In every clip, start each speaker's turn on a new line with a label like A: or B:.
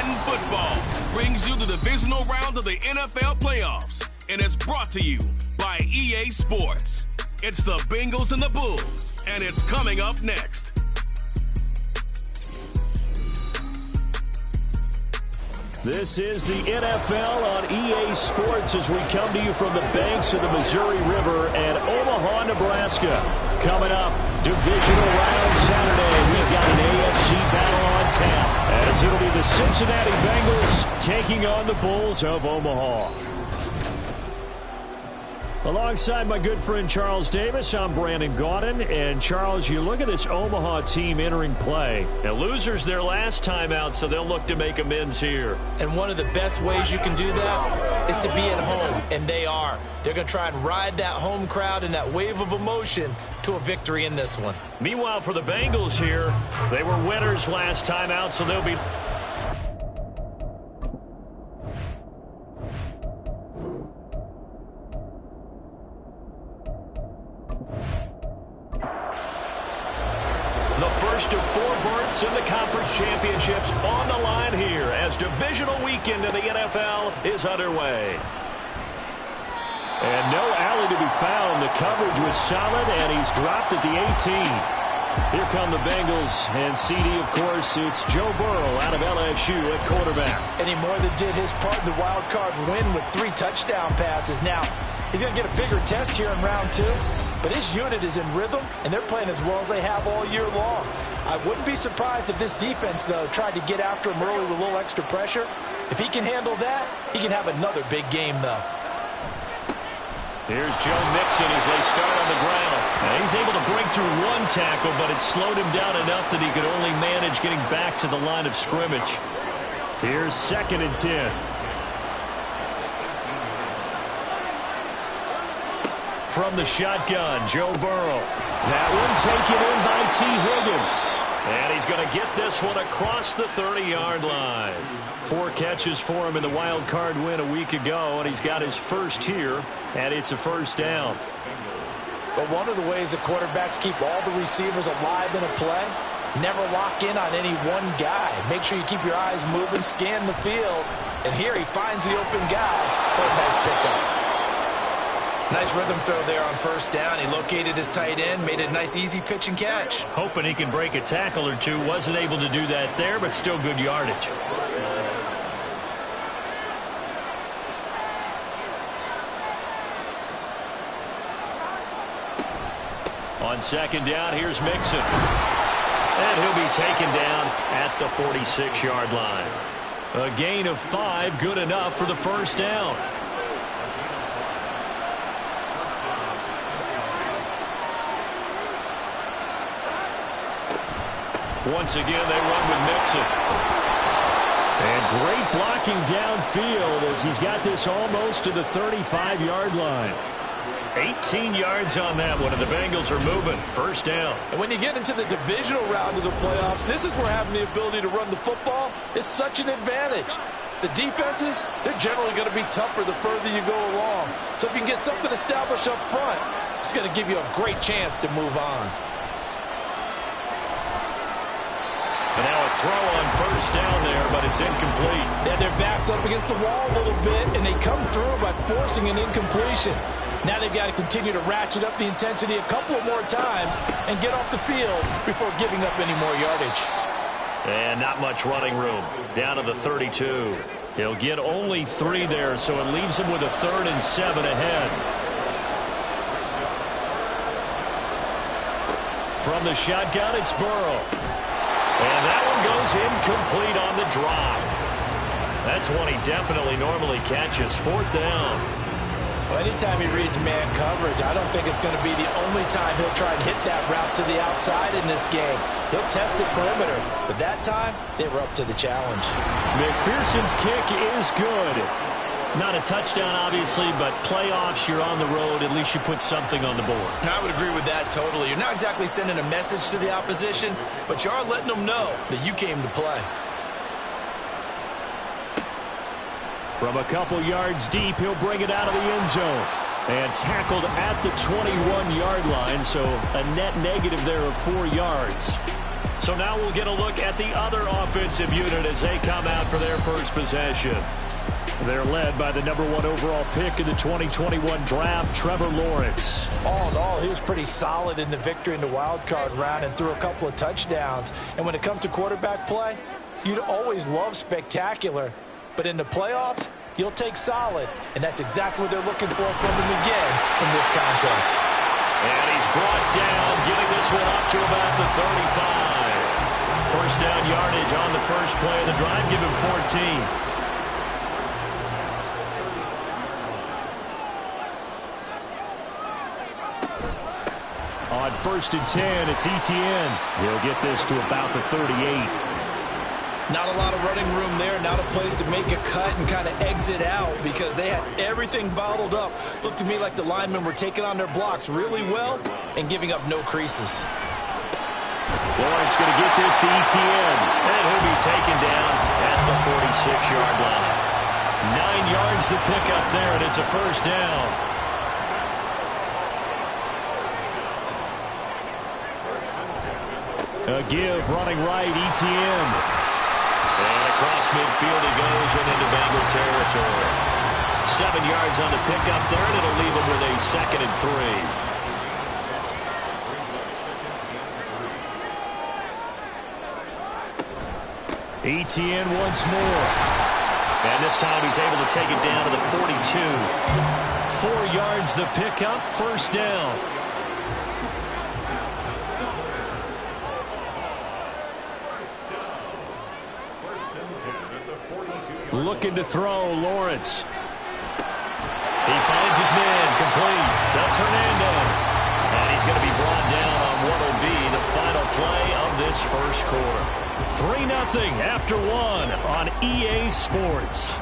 A: Madden Football brings you the divisional round of the NFL playoffs, and it's brought to you by EA Sports. It's the Bengals and the Bulls, and it's coming up next.
B: This is the NFL on EA Sports as we come to you from the banks of the Missouri River and Omaha, Nebraska. Coming up, divisional round Saturday. We've got an AFC battle on tap as it'll be the Cincinnati Bengals taking on the Bulls of Omaha. Alongside my good friend Charles Davis, I'm Brandon Gaudin. And Charles, you look at this Omaha team entering play.
C: Now, losers their last time out, so they'll look to make amends here.
D: And one of the best ways you can do that is to be at home, and they are. They're going to try and ride that home crowd and that wave of emotion to a victory in this one.
C: Meanwhile, for the Bengals here, they were winners last time out, so they'll be... First of 4 berths in the conference championships on the line here as divisional weekend of the NFL is underway.
B: And no alley to be found. The coverage was solid, and he's dropped at the 18. Here come the Bengals, and CD, of course, it's Joe Burrow out of LSU at quarterback.
D: And he more than did his part in the wild card win with 3 touchdown passes. Now, he's going to get a bigger test here in round 2. But his unit is in rhythm, and they're playing as well as they have all year long. I wouldn't be surprised if this defense, though, tried to get after him early with a little extra pressure. If he can handle that, he can have another big game, though.
C: Here's Joe Mixon as they start on the ground. Now, he's able to break through 1 tackle, but it slowed him down enough that he could only manage getting back to the line of scrimmage.
B: Here's 2nd and 10.
C: From the shotgun, Joe Burrow.
B: That one taken in by T. Higgins.
C: And he's going to get this one across the 30-yard line. 4 catches for him in the wild card win a week ago, and he's got his first here, and it's a first down.
D: But one of the ways the quarterbacks keep all the receivers alive in a play, never lock in on any one guy. Make sure you keep your eyes moving, scan the field, and here he finds the open guy for a nice pickup. Nice rhythm throw there on first down. He located his tight end, made a nice easy pitch and catch.
C: Hoping he can break a tackle or 2. Wasn't able to do that there, but still good yardage. On 2nd down, here's Mixon. And he'll be taken down at the 46-yard line. A gain of 5, good enough for the first down. Once again, they run with Mixon.
B: And great blocking downfield as he's got this almost to the 35-yard line.
C: 18 yards on that one, and the Bengals are moving. First down.
D: And when you get into the divisional round of the playoffs, this is where having the ability to run the football is such an advantage. The defenses, they're generally going to be tougher the further you go along. So if you can get something established up front, it's going to give you a great chance to move on.
C: And now a throw on first down there, but it's incomplete.
D: Yeah, their back's up against the wall a little bit, and they come through by forcing an incompletion. Now they've got to continue to ratchet up the intensity a couple of more times and get off the field before giving up any more yardage.
C: And not much running room. Down to the 32. He'll get only 3 there, so it leaves him with a 3rd and 7 ahead. From the shotgun, it's Burrow. And that one goes incomplete on the drop. That's one he definitely normally catches. 4th down.
D: Well, anytime he reads man coverage, I don't think it's going to be the only time he'll try and hit that route to the outside in this game. He'll test the perimeter, but that time, they were up to the challenge.
B: McPherson's kick is good. Not a touchdown, obviously, but playoffs, you're on the road. At least you put something on the board.
D: I would agree with that totally. You're not exactly sending a message to the opposition, but you are letting them know that you came to play.
B: From a couple yards deep, he'll bring it out of the end zone. And tackled at the 21-yard line, so a net negative there of 4 yards.
C: So now we'll get a look at the other offensive unit as they come out for their first possession. They're led by the #1 overall pick in the 2021 draft, Trevor Lawrence.
D: All in all, he was pretty solid in the victory in the wild card round and threw a couple of touchdowns. And when it comes to quarterback play, you'd always love spectacular. But in the playoffs, you'll take solid. And that's exactly what they're looking for from him again in this contest.
C: And he's brought down, getting this one up to about the 35. First down yardage on the first play of the drive. Give him 14.
B: On 1st and 10, it's Etienne. He'll get this to about the 38.
E: Not a lot of running room there, not a place to make a cut and kind of exit out because they had everything bottled up. Looked to me like the linemen were taking on their blocks really well and giving up no creases.
B: Lawrence going to get this to Etienne.
C: And he'll be taken down at the 46-yard line. 9 yards to pick up there, and it's a first down.
B: A give running right, Etienne.
C: And across midfield he goes and into Bengal territory. 7 yards on the pickup there, and it'll leave him with a 2nd and 3.
B: Etienne once more.
C: And this time he's able to take it down to the 42. 4 yards the pickup, first down.
B: Looking to throw, Lawrence.
C: He finds his man, complete. That's Hernandez. And he's going to be brought down on what will be the final play of this first quarter.
B: 3-0 after 1 on EA Sports.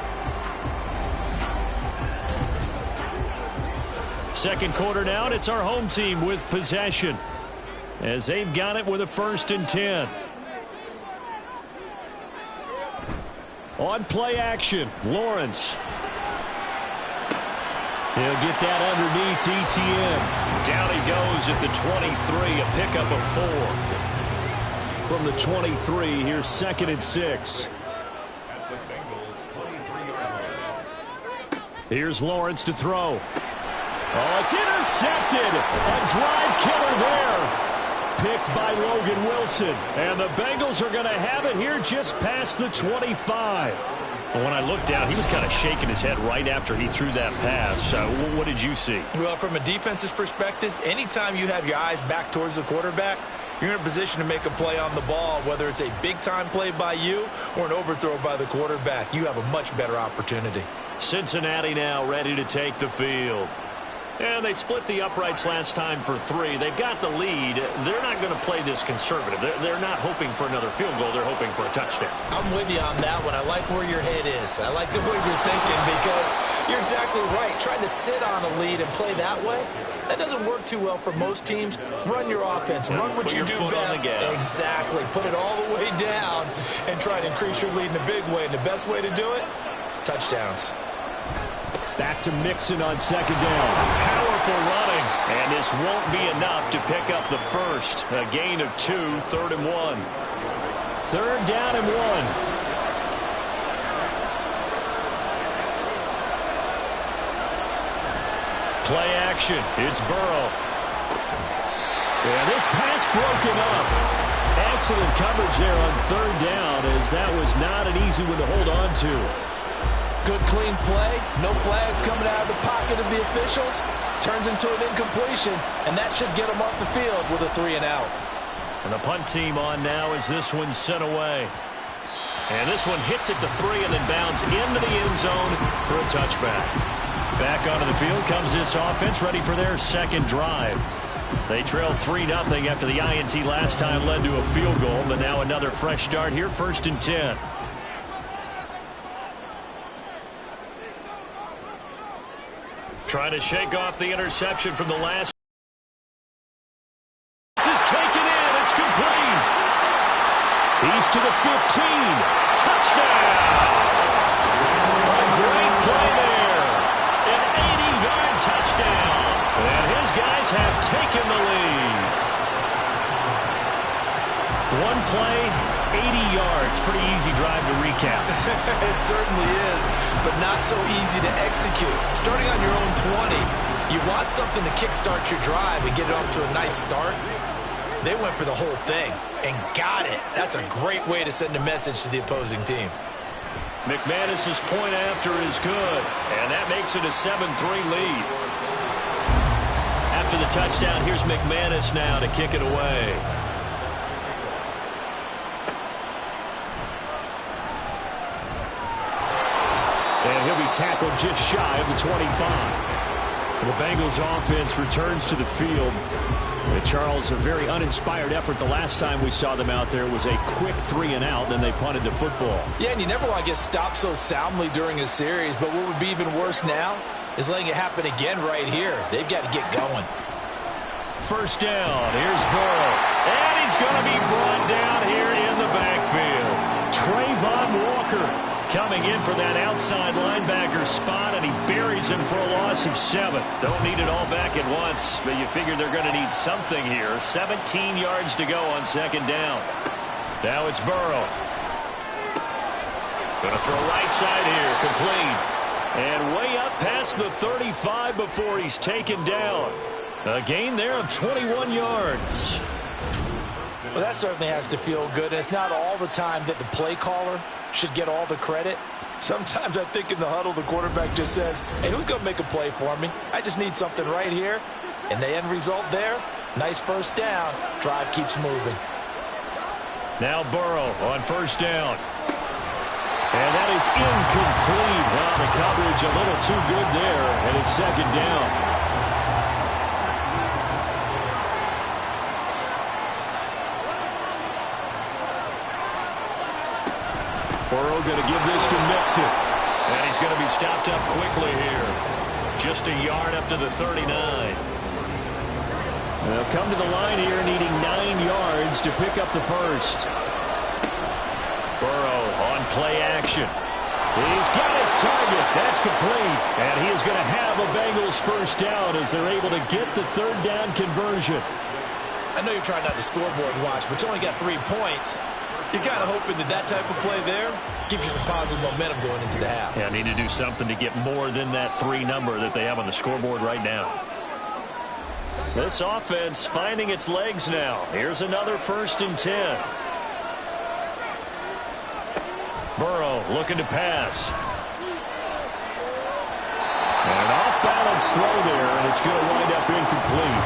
B: Second quarter now, and it's our home team with possession as they've got it with a 1st and 10. On play action, Lawrence. He'll get that underneath Etienne.
C: Down he goes at the 23, a pickup of 4.
B: From the 23, here's 2nd and 6. Here's Lawrence to throw. Oh, it's intercepted. A drive killer there. Picked by Logan Wilson. And the Bengals are going to have it here just past the 25.
C: When I looked down, he was kind of shaking his head right after he threw that pass. What did you see?
E: Well, from a defense's perspective, anytime you have your eyes back towards the quarterback, you're in a position to make a play on the ball, whether it's a big-time play by you or an overthrow by the quarterback. You have a much better opportunity.
C: Cincinnati now ready to take the field. And they split the uprights last time for 3. They've got the lead. They're not going to play this conservative. They're not hoping for another field goal. They're hoping for a touchdown.
E: I'm with you on that one. I like where your head is. I like the way you're thinking because you're exactly right. Trying to sit on a lead and play that way, that doesn't work too well for most teams. Run your offense. Run what you do best. Exactly. Put it all the way down and try to increase your lead in a big way. And the best way to do it, touchdowns.
B: Back to Mixon on 2nd down.
C: Powerful running. And this won't be enough to pick up the first. A gain of 2, 3rd and 1.
B: 3rd down and 1.
C: Play action. It's Burrow.
B: Yeah, this pass broken up. Excellent coverage there on 3rd down as that was not an easy one to hold on to.
E: Good, clean play. No flags coming out of the pocket of the officials. Turns into an incompletion, and that should get them off the field with a 3 and out.
C: And the punt team on now as this one's sent away. And this one hits at the 3 and then bounds into the end zone for a touchback. Back onto the field comes this offense, ready for their second drive. They trailed 3-0 after the INT last time led to a field goal, but now another fresh start here, 1st and 10. Trying to shake off the interception from the last. This is taken in. It's complete.
B: He's to the 15. Touchdown.
C: A great play there. An 80-yard touchdown. And his guys have taken the lead.
B: One play
C: easy drive to recap.
E: It certainly is, but not so easy to execute. Starting on your own 20, you want something to kickstart your drive and get it off to a nice start. They went for the whole thing and got it. That's a great way to send a message to the opposing team.
C: McManus's point after is good, and that makes it a 7-3 lead. After the touchdown, here's McManus now to kick it away.
B: And he'll be tackled just shy of the 25. The Bengals offense returns to the field. Charles, a very uninspired effort. The last time we saw them out there was a quick 3-and-out, and they punted the football.
D: Yeah, and you never want to get stopped so soundly during a series, but what would be even worse now is letting it happen again right here. They've got to get going.
C: First down, here's Burrow. And he's going to be brought down here in the backfield. Trayvon Walker coming in for that outside linebacker spot, and he buries him for a loss of 7. Don't need it all back at once, but you figure they're going to need something here. 17 yards to go on second down. Now it's Burrow. Going to throw right side here, complete. And way up past the 35 before he's taken down. A gain there of 21 yards.
D: Well, that certainly has to feel good. And it's not all the time that the play caller should get all the credit. Sometimes I think in the huddle, the quarterback just says, hey, who's going to make a play for me? I just need something right here. And the end result there, nice first down. Drive keeps moving.
C: Now Burrow on first down. And that is incomplete. Well, the coverage a little too good there, and it's second down. Burrow going to give this to Mixon. And he's going to be stopped up quickly here. Just a yard up to the 39.
B: They'll come to the line here needing 9 yards to pick up the first.
C: Burrow on play action.
B: He's got his target. That's complete. And he is going to have a Bengals first down as they're able to get the third down conversion.
E: I know you're trying not to scoreboard watch, but you only got 3 points. You're kind of hoping that that type of play there gives you some positive momentum going into the half.
C: Yeah, need to do something to get more than that 3 number that they have on the scoreboard right now. This offense finding its legs now. Here's another 1st and 10. Burrow looking to pass.
B: And an off-balance throw there, and it's going to wind up incomplete.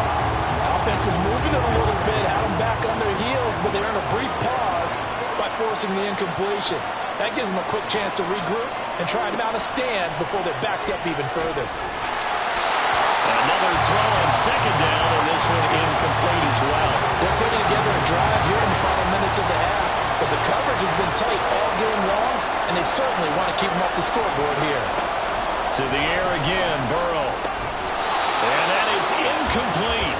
D: Offense was moving it a little bit, had them back on their heels, but they earned a brief pause by forcing the incompletion. That gives them a quick chance to regroup and try and mount a stand before they're backed up even further.
C: Another throw on second down, and this one incomplete as well.
D: They're putting together a drive here in the final minutes of the half, but the coverage has been tight all game long, and they certainly want to keep them off the scoreboard here.
C: To the air again, Burrow. And that is incomplete.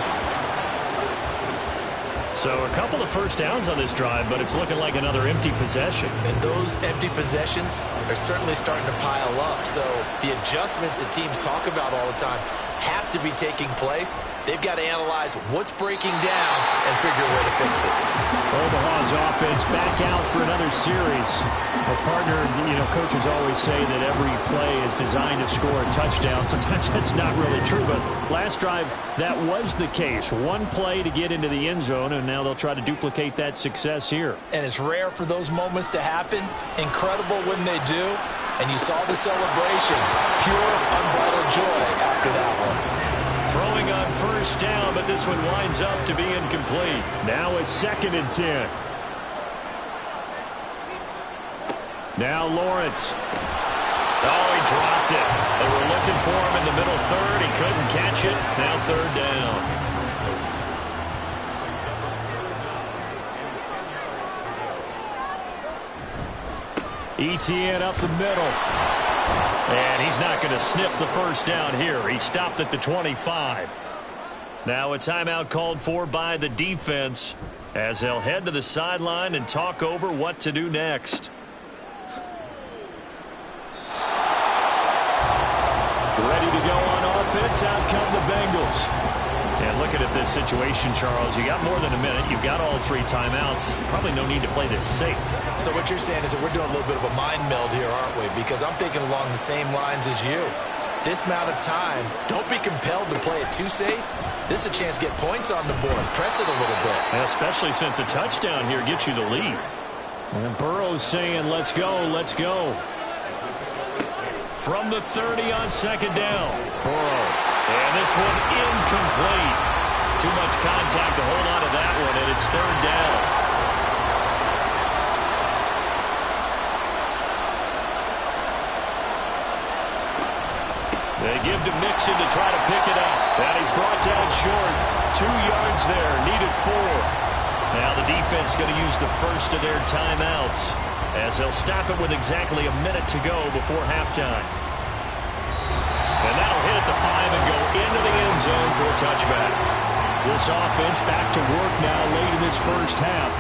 C: So a couple of first downs on this drive, but it's looking like another empty possession.
E: And those empty possessions are certainly starting to pile up. So the adjustments that teams talk about all the time have to be taking place. They've got to analyze what's breaking down and figure a way to fix it.
B: Omaha's offense back out for another series. Our partner, coaches always say that every play is designed to score a touchdown. Sometimes that's not really true, but last drive, that was the case. One play to get into the end zone, and now they'll try to duplicate that success here.
D: And it's rare for those moments to happen. Incredible when they do. And you saw the celebration. Pure, unbridled joy after that one.
C: Throwing on first down, but this one winds up to be incomplete.
B: Now a 2nd and 10. Now Lawrence.
C: Oh, he dropped it. They were looking for him in the middle third. He couldn't catch it. Now 3rd down.
B: Etienne up the middle.
C: And he's not going to sniff the first down here. He stopped at the 25. Now a timeout called for by the defense as they'll head to the sideline and talk over what to do next.
B: Ready to go on offense. Out come the Bengals.
C: And looking at this situation, Charles, you got more than a minute. You've got all 3 timeouts. Probably no need to play this safe.
E: So what you're saying is that we're doing a little bit of a mind meld here, aren't we? Because I'm thinking along the same lines as you. This amount of time, don't be compelled to play it too safe. This is a chance to get points on the board. Press it a little bit.
C: And especially since a touchdown here gets you the lead.
B: And Burrow's saying, let's go, let's go.
C: From the 30 on second down. Burrow. And this one incomplete. Too much contact to hold on to that one, and it's third down. They give to Mixon to try to pick it up. And he's brought down short. 2 yards there, needed 4. Now the defense going to use the first of their timeouts as they'll stop it with exactly a minute to go before halftime. And that'll hit at the 5 and go into the end zone for a touchback.
B: This offense back to work now late in this first half.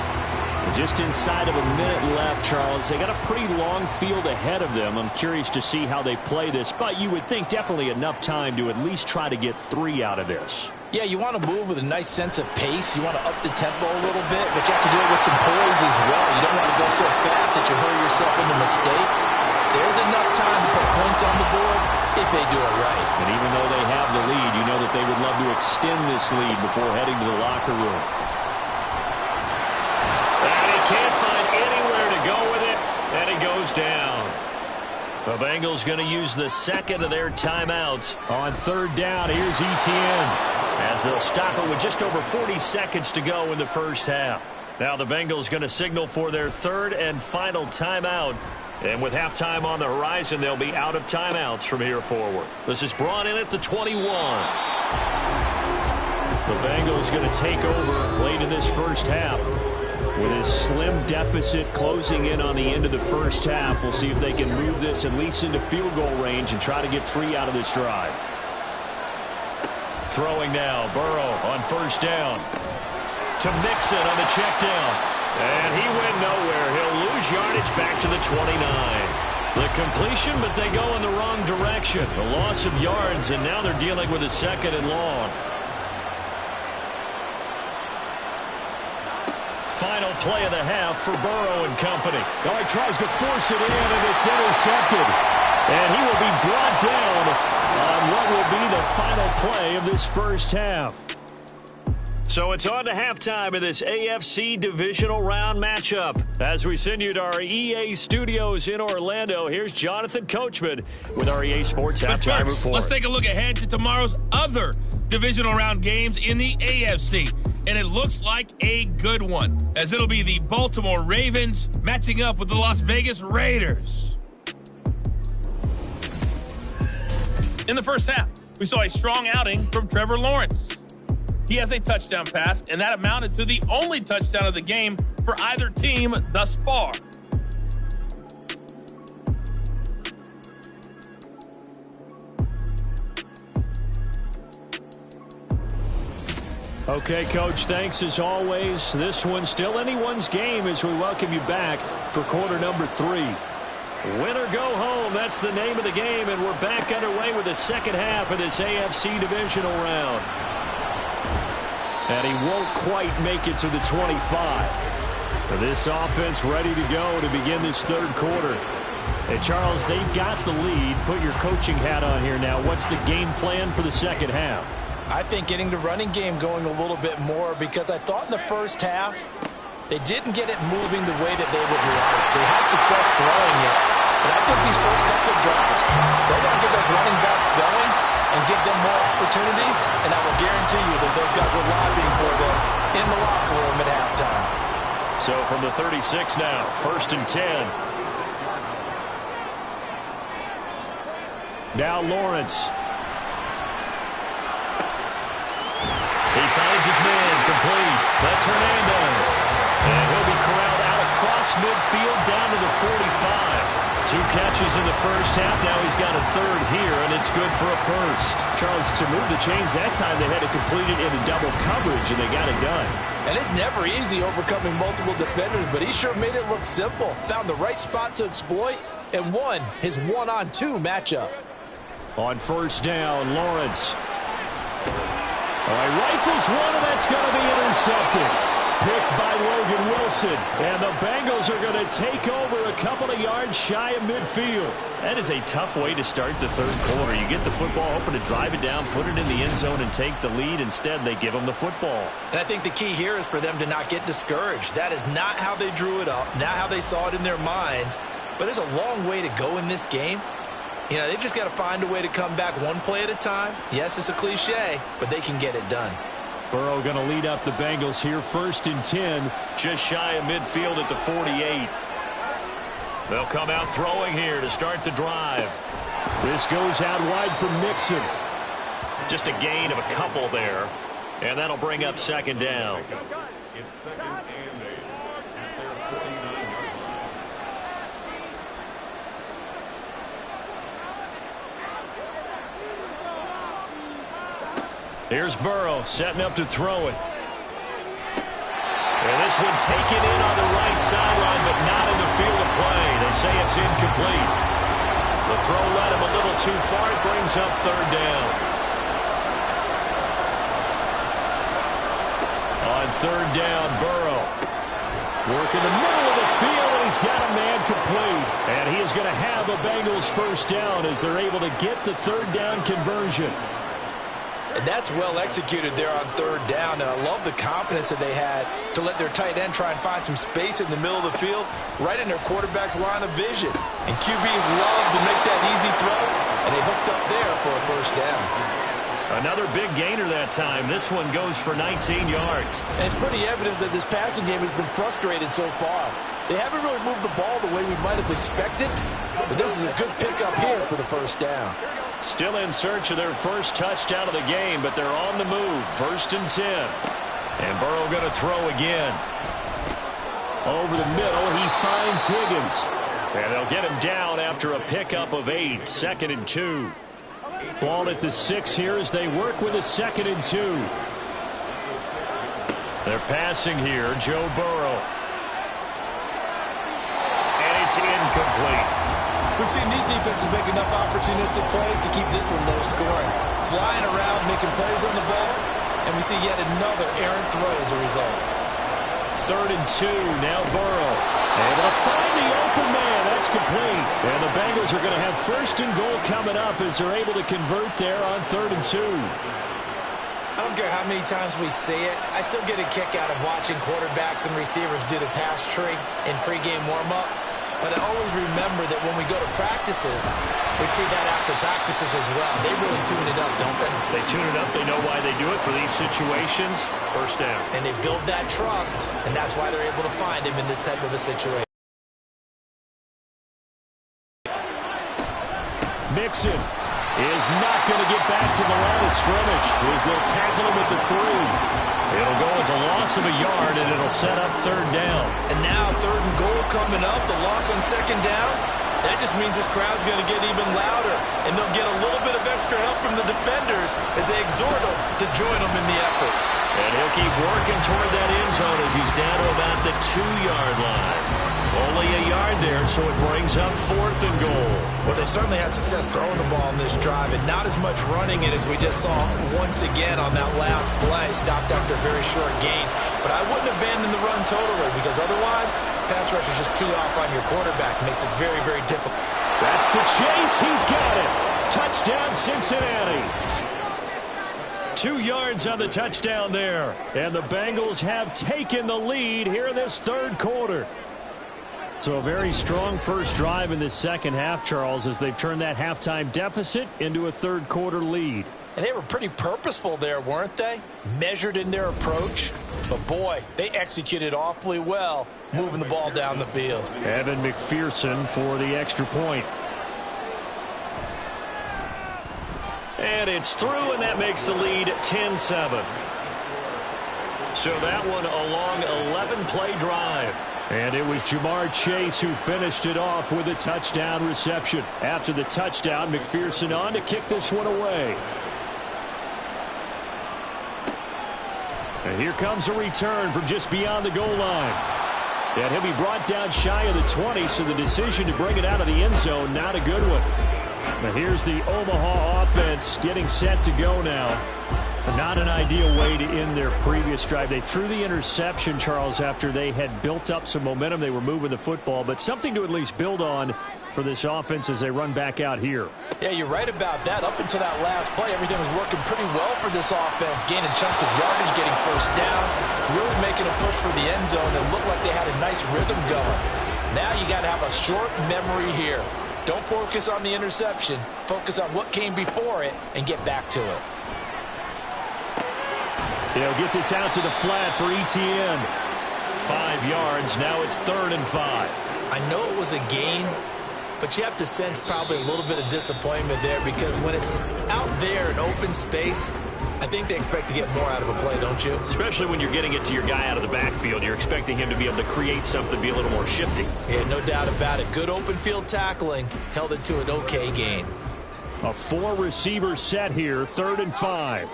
B: Just inside of a minute left, Charles. They got a pretty long field ahead of them. I'm curious to see how they play this, but you would think definitely enough time to at least try to get 3 out of this.
D: Yeah, you want to move with a nice sense of pace. You want to up the tempo a little bit, but you have to do it with some poise as well. You don't want to go so fast that you hurry yourself into mistakes. There's enough time to put points on the board if they do it right.
B: And even though they have the lead, you know that they would love to extend this lead before heading to the locker room.
C: And he can't find anywhere to go with it, and he goes down. The Bengals going to use the second of their timeouts.
B: On third down, here's Etienne,
C: as they'll stop it with just over 40 seconds to go in the first half. Now the Bengals going to signal for their third and final timeout. And with halftime on the horizon, they'll be out of timeouts from here forward. This is brought in at the 21.
B: The Bengals going to take over late in this first half. With his slim deficit closing in on the end of the first half, we'll see if they can move this at least into field goal range and try to get 3 out of this drive.
C: Throwing now, Burrow on first down. To Mixon on the check down. And he went nowhere. He'll lose yardage back to the 29. The completion, but they go in the wrong direction. The loss of yards, and now they're dealing with a second and long. Final play of the half for Burrow and company.
B: Oh, he tries to force it in, and it's intercepted. And he will be brought down on what will be the final play of this first half.
C: So it's on to halftime of this AFC divisional round matchup. As we send you to our EA studios in Orlando, here's Jonathan Coachman with our EA Sports Halftime Report.
F: Let's take a look ahead to tomorrow's other divisional round games in the AFC. And it looks like a good one, as it'll be the Baltimore Ravens matching up with the Las Vegas Raiders. In the first half, we saw a strong outing from Trevor Lawrence. He has a touchdown pass, and that amounted to the only touchdown of the game for either team thus far.
B: Okay, Coach, thanks as always. This one's still anyone's game as we welcome you back for quarter number 3.
C: Win or go home, that's the name of the game, and we're back underway with the second half of this AFC divisional round.
B: And he won't quite make it to the 25. This offense ready to go to begin this third quarter. Hey, Charles, they've got the lead. Put your coaching hat on here now. What's the game plan for the second half?
D: I think getting the running game going a little bit more, because I thought in the first half they didn't get it moving the way that they would like. They had success throwing it, but I think these first couple of drives, they're going to get those running backs going and give them more opportunities, and I will guarantee you that those guys were lobbying for them in the locker room at halftime.
C: So from the 36 now, 1st and 10.
B: Now Lawrence.
C: He finds his man, complete. That's Hernandez. And he'll be corralled out across midfield down to the 45. 2 catches in the first half. Now he's got a third here, and it's good for a first.
B: Charles, to move the chains that time, they had to complete it into double coverage, and they got it done.
D: And it's never easy overcoming multiple defenders, but he sure made it look simple. Found the right spot to exploit and won his 1-on-2 matchup.
B: On first down, Lawrence. All right, rifles one, and that's going to be intercepted. Picked by Logan Wilson. And the Bengals are going to take over a couple of yards shy of midfield.
C: That is a tough way to start the third quarter. You get the football, hoping to drive it down, put it in the end zone, and take the lead. Instead, they give them the football.
E: And I think the key here is for them to not get discouraged. That is not how they drew it up, not how they saw it in their minds. But there's a long way to go in this game. You know, they've just got to find a way to come back one play at a time. Yes, it's a cliche, but they can get it done.
B: Burrow going to lead up the Bengals here, 1st and 10.
C: Just shy of midfield at the 48. They'll come out throwing here to start the drive.
B: This goes out wide for Mixon.
C: Just a gain of a couple there. And that'll bring up 2nd down.
G: It's 2nd and 8 at their 49-yard line.
C: Here's Burrow setting up to throw it. And this one taken in on the right sideline, but not in the field of play. They say it's incomplete. The throw led him a little too far. It brings up 3rd down. On 3rd down, Burrow. Working the middle of the field, and he's got a man complete. And he is going to have a Bengals 1st down as they're able to get the 3rd down conversion.
E: And that's well executed there on 3rd down. And I love the confidence that they had to let their tight end try and find some space in the middle of the field, right in their quarterback's line of vision. And QBs love to make that easy throw, and they hooked up there for a 1st down.
C: Another big gainer that time. This one goes for 19 yards.
E: And it's pretty evident that this passing game has been frustrated so far. They haven't really moved the ball the way we might have expected, but this is a good pickup here for the 1st down.
C: Still in search of their first touchdown of the game, but they're on the move. 1st and 10. And Burrow going to throw again.
B: Over the middle, he finds Higgins.
C: And they'll get him down after a pickup of 8. 2nd and 2.
B: Ball at the 6 here as they work with a 2nd and 2.
C: They're passing here, Joe Burrow. And it's incomplete.
E: We've seen these defenses make enough opportunistic plays to keep this one low scoring. Flying around, making plays on the ball, and we see yet another errant throw as a result.
C: 3rd and 2, now Burrow.
B: Able to find the open man. That's complete. And the Bengals are going to have 1st and goal coming up as they're able to convert there on 3rd and 2.
E: I don't care how many times we see it. I still get a kick out of watching quarterbacks and receivers do the pass tree in pregame warm-up. But I always remember that when we go to practices, we see that after practices as well. They really tune it up, don't they?
C: They tune it up. They know why they do it for these situations. 1st down.
E: And they build that trust, and that's why they're able to find him in this type of a situation.
B: Mixon is not going to get back to the line of scrimmage as they'll tackle him at the 3.
C: It'll go as a loss of a yard, and it'll set up 3rd down.
E: And now 3rd and goal coming up. The loss on 2nd down. That just means this crowd's going to get even louder. And they'll get a little bit of extra help from the defenders as they exhort them to join them in the effort.
C: And he'll keep working toward that end zone as he's down to about the 2-yard line. Only a yard there, so it brings up 4th and goal.
E: Well, they certainly had success throwing the ball in this drive, and not as much running it as we just saw once again on that last play. Stopped after a very short gain. But I wouldn't abandon the run totally, because otherwise, pass rushers just tee off on your quarterback. Makes it very, very difficult.
B: That's to Chase. He's got it. Touchdown, Cincinnati.
C: 2 yards on the touchdown there.
B: And the Bengals have taken the lead here in this 3rd quarter. So a very strong first drive in this 2nd half, Charles, as they've turned that halftime deficit into a 3rd quarter lead.
E: And they were pretty purposeful there, weren't they? Measured in their approach. But boy, they executed awfully well, moving the ball down the field.
B: Evan McPherson for the extra point.
C: And it's through, and that makes the lead 10-7. So that one a long 11-play drive.
B: And it was Jamar Chase who finished it off with a touchdown reception. After the touchdown, McPherson on to kick this one away. And here comes a return from just beyond the goal line. And he'll be brought down shy of the 20, so the decision to bring it out of the end zone, not a good one. But here's the Omaha offense getting set to go now. Not an ideal way to end their previous drive. They threw the interception, Charles, after they had built up some momentum. They were moving the football, but something to at least build on for this offense as they run back out here.
D: Yeah, you're right about that. Up until that last play, everything was working pretty well for this offense, gaining chunks of yardage, getting first downs, really making a push for the end zone, and looked like they had a nice rhythm going. Now you got to have a short memory here. Don't focus on the interception. Focus on what came before it and get back to it.
B: They'll get this out to the flat for Etienne. 5 yards. Now it's 3rd and 5.
E: I know it was a gain, but you have to sense probably a little bit of disappointment there because when it's out there in open space, I think they expect to get more out of a play, don't you?
C: Especially when you're getting it to your guy out of the backfield. You're expecting him to be able to create something, be a little more shifty.
E: Yeah, no doubt about it. Good open field tackling. Held it to an okay gain.
B: A 4-receiver set here. 3rd and 5.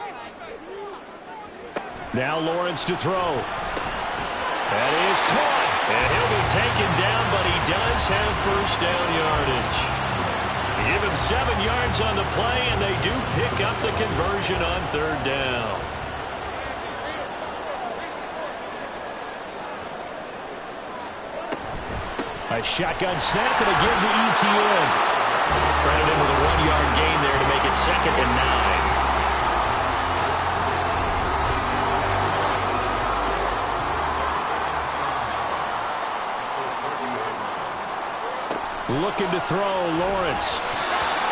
B: Now Lawrence to throw. That is caught. And he'll be taken down, but he does have first down yardage. Give him 7 yards on the play, and they do pick up the conversion on 3rd down. A shotgun snap and a give to Etienne. Credit him with a 1-yard gain there to make it 2nd and 9. Looking to throw, Lawrence.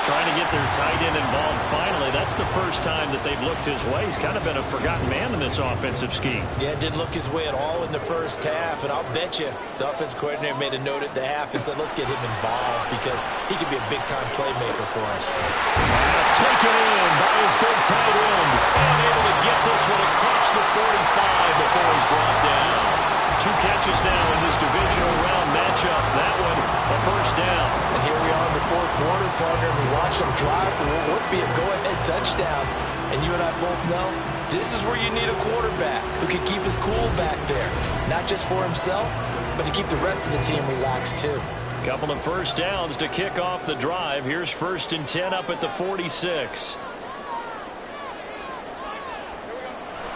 B: Trying to get their tight end involved finally. That's the first time that they've looked his way. He's kind of been a forgotten man in this offensive scheme.
E: Yeah, it didn't look his way at all in the first half, and I'll bet you the offense coordinator made a note at the half and said, let's get him involved because he could be a big-time playmaker for us.
B: Pass taken in by his big tight end. And able to get this one across the 45 before he's brought down. 2 catches now in this divisional round matchup. That one, a first down.
E: And here we are in the 4th quarter, partner, and we watch them drive for what would be a go-ahead touchdown. And you and I both know this is where you need a quarterback who can keep his cool back there. Not just for himself, but to keep the rest of the team relaxed too.
C: Couple of first downs to kick off the drive. Here's 1st and 10 up at the 46.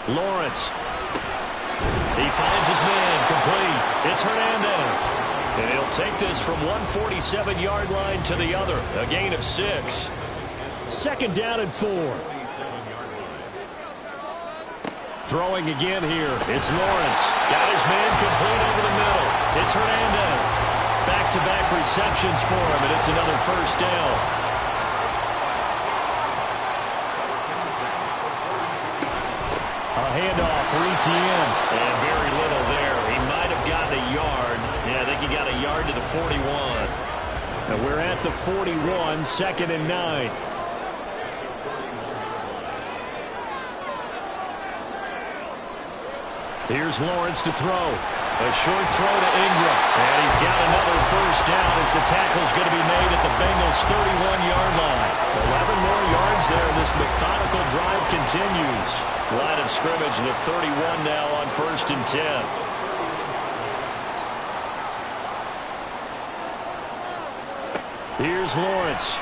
B: Lawrence. He finds his man, complete. It's Hernandez. And he'll take this from one 47-yard line to the other. A gain of 6. 2nd down and 4. Throwing again here. It's Lawrence. Got his man complete over the middle. It's Hernandez. Back-to-back receptions for him, and it's another first down. A handoff for Etienne. And very little there. He might have gotten a yard. Yeah, I think he got a yard to the 41. And we're at the 41, 2nd and 9. Here's Lawrence to throw. A short throw to Ingram. And he's got another first down as the tackle's going to be made at the Bengals' 31-yard line. 11 more yards there. This methodical drive continues. Line of scrimmage, the 31 now on 1st and 10. Here's Lawrence.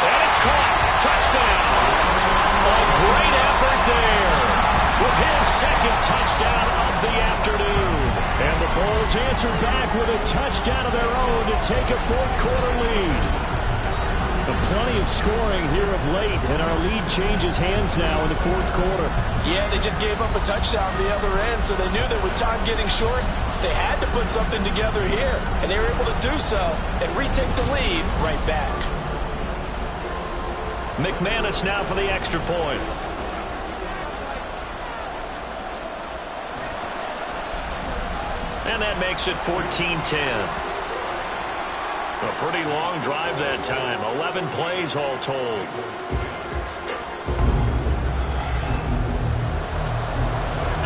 B: And it's caught. Touchdown. A great effort there. With his 2nd touchdown of the afternoon. And the Bulls answer back with a touchdown of their own to take a 4th quarter lead. Plenty of scoring here of late, and our lead changes hands now in the 4th quarter.
D: Yeah, they just gave up a touchdown on the other end, so they knew that with time getting short, they had to put something together here, and they were able to do so and retake the lead right back.
B: McManus now for the extra point. And that makes it 14-10. A pretty long drive that time. 11 plays all told.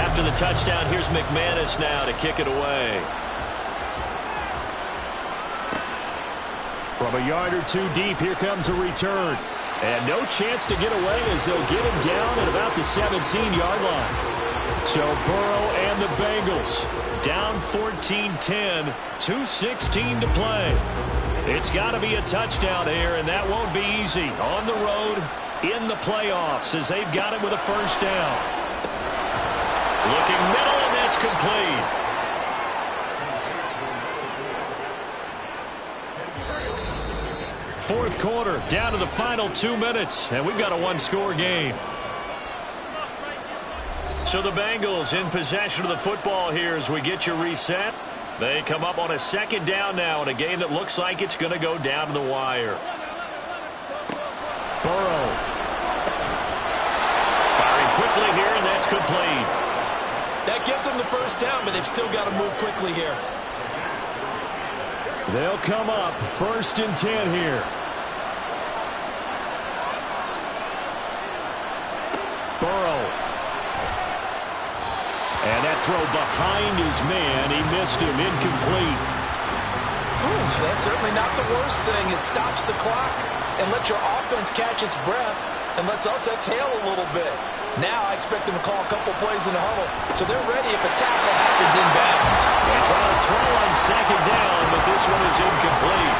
B: After the touchdown, here's McManus now to kick it away. From a yard or 2 deep, here comes a return. And no chance to get away as they'll get him down at about the 17-yard line. So Burrow and the Bengals
C: down 14-10, 2:16 to play. It's got to be a touchdown here, and that won't be easy. On the road in the playoffs as they've got it with a first down. Looking middle, and that's complete. Fourth quarter, down to the final 2 minutes, and we've got a one-score game. So the Bengals in possession of the football here as we get you reset. They come up on a second down now in a game that looks like it's going to go down to the wire.
B: Burrow.
C: Firing quickly here, and that's complete.
E: That gets them the first down, but they've still got to move quickly here.
B: They'll come up 1st and 10 here. Burrow. And that throw behind his man. He missed him. Incomplete.
E: Ooh, that's certainly not the worst thing. It stops the clock and lets your offense catch its breath and lets us exhale a little bit. Now I expect them to call a couple plays in the huddle, so they're ready if a tackle happens in bounds.
C: They try to throw on second down, but this one is incomplete.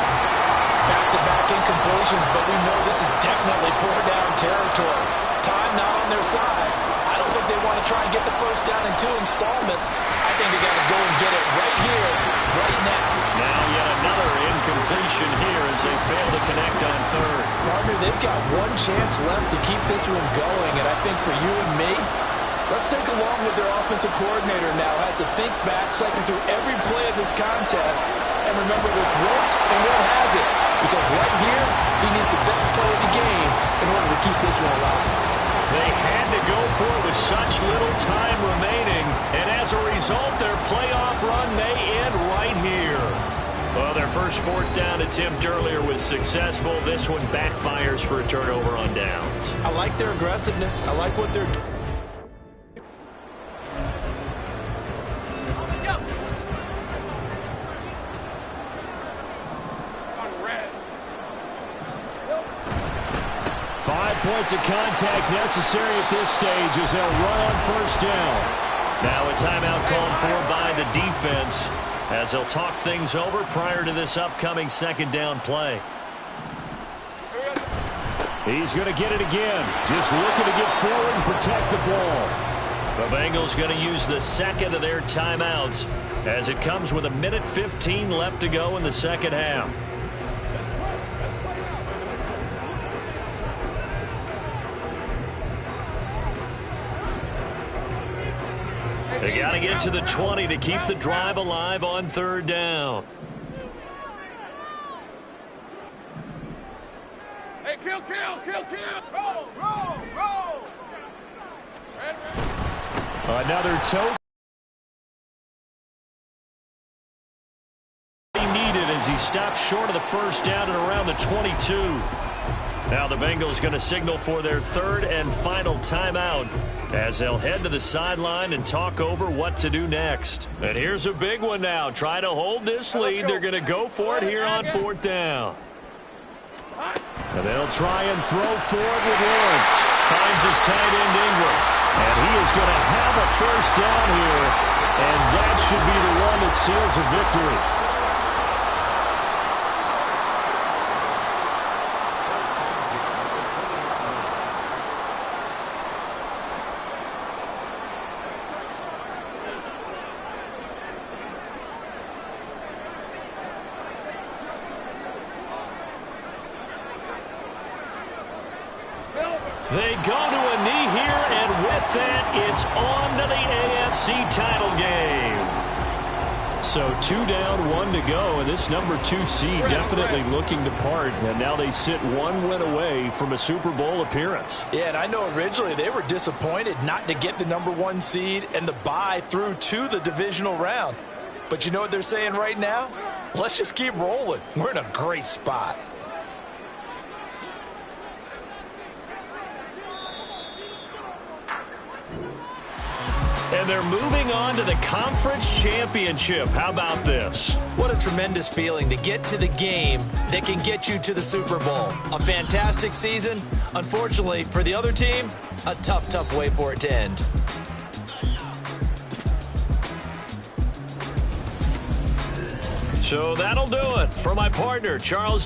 E: Back-to-back incompletions, but we know this is definitely 4-down territory. Time not on their side. I don't think they want to try and get the first down in 2 installments. I think they got to go and get it right here, right now.
C: Now yet another incompletion here as they fail to connect on third.
E: Partner, they've got one chance left to keep this one going, and I think for you and me, let's think along with their offensive coordinator now. Has to think back, cycle through every play of this contest, and remember what's worked and what hasn't. Because right here, he needs the best play of the game in order to keep this one alive.
C: They had to go for it with such little time remaining, and as a result, their playoff run may end right here. Well, their first 4th down attempt earlier was successful. This one backfires for a turnover on downs.
E: I like their aggressiveness. I like what they're doing.
B: Points of contact necessary at this stage as they'll run on first down.
C: Now a timeout called for by the defense as they'll talk things over prior to this upcoming second down play.
B: He's going to get it again. Just looking to get forward and protect the ball.
C: The Bengals going to use the second of their timeouts as it comes with 1:15 left to go in the second half. They got to get to the 20 to keep the drive alive on third down.
G: Hey, kill. Roll.
B: Another toe.
C: He needed as he stopped short of the first down at around the 22. Now the Bengals going to signal for their third and final timeout as they'll head to the sideline and talk over what to do next. And here's a big one now. Try to hold this lead. They're going to go for it here on 4th down.
B: And they'll try and throw forward with Lawrence.
C: Finds his tight end Ingram.
B: And he is going to have a first down here. And that should be the one that seals a victory.
C: They go to a knee here, and with that, it's on to the AFC title game.
B: So 2 down, 1 to go, and this number 2 seed definitely looking to part. And now they sit 1 win away from a Super Bowl appearance.
E: Yeah, and I know originally they were disappointed not to get the number 1 seed and the bye through to the divisional round. But you know what they're saying right now? Let's just keep rolling. We're in a great spot.
C: And they're moving on to the conference championship. How about this?
E: What a tremendous feeling to get to the game that can get you to the Super Bowl. A fantastic season. Unfortunately, for the other team, a tough way for it to end.
C: So that'll do it for my partner, Charles